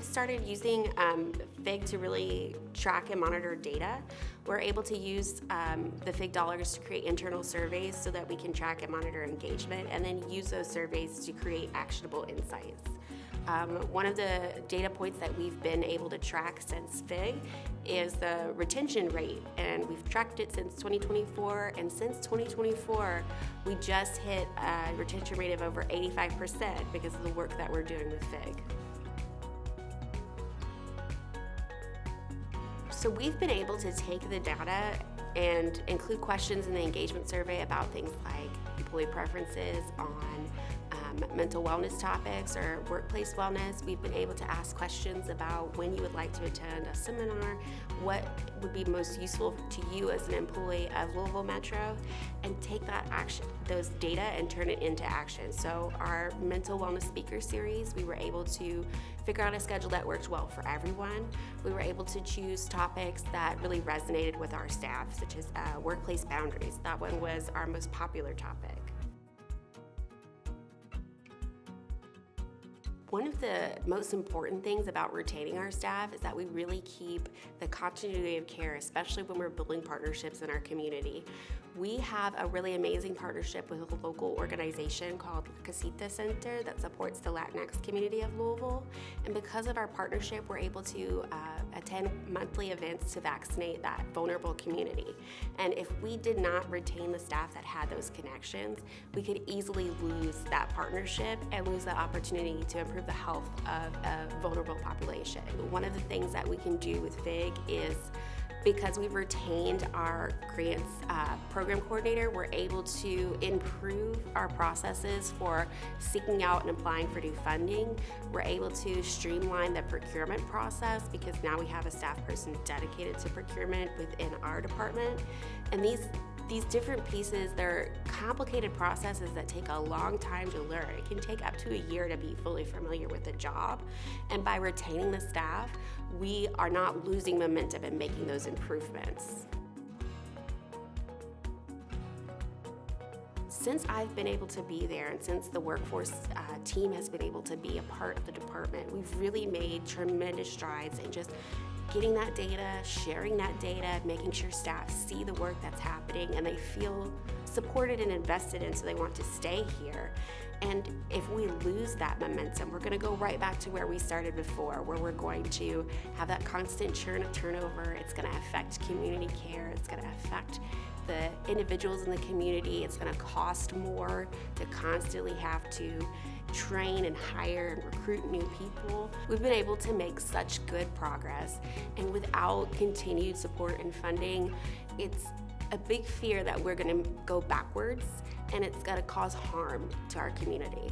started using PHIG to really track and monitor data. We're able to use the PHIG dollars to create internal surveys so that we can track and monitor engagement, and then use those surveys to create actionable insights. One of the data points that we've been able to track since PHIG is the retention rate, and we've tracked it since 2024, and since 2024 we just hit a retention rate of over 85% because of the work that we're doing with PHIG. So we've been able to take the data and include questions in the engagement survey about things like employee preferences on mental wellness topics or workplace wellness. We've been able to ask questions about when you would like to attend a seminar, what would be most useful to you as an employee of Louisville Metro, and take that action, those data, and turn it into action. So our mental wellness speaker series, we were able to figure out a schedule that worked well for everyone. We were able to choose topics that really resonated with our staff, such as workplace boundaries. That one was our most popular topic. One of the most important things about retaining our staff is that we really keep the continuity of care, especially when we're building partnerships in our community. We have a really amazing partnership with a local organization called Casita Center that supports the Latinx community of Louisville. And because of our partnership, we're able to attend monthly events to vaccinate that vulnerable community. And if we did not retain the staff that had those connections, we could easily lose that partnership and lose the opportunity to improve the health of a vulnerable population. One of the things that we can do with PHIG is, because we've retained our grants program coordinator, we're able to improve our processes for seeking out and applying for new funding. We're able to streamline the procurement process because now we have a staff person dedicated to procurement within our department. And these different pieces, they're complicated processes that take a long time to learn. It can take up to a year to be fully familiar with the job. And by retaining the staff, we are not losing momentum in making those improvements. Since I've been able to be there, and since the workforce team has been able to be a part of the department, we've really made tremendous strides in just getting that data, sharing that data, making sure staff see the work that's happening and they feel supported and invested in, so they want to stay here. And if we lose that momentum, we're going to go right back to where we started before, where we're going to have that constant churn of turnover. It's going to affect community care. It's going to affect the individuals in the community. It's going to cost more to constantly have to train and hire and recruit new people. We've been able to make such good progress, and without continued support and funding, it's a big fear that we're going to go backwards, and it's going to cause harm to our community.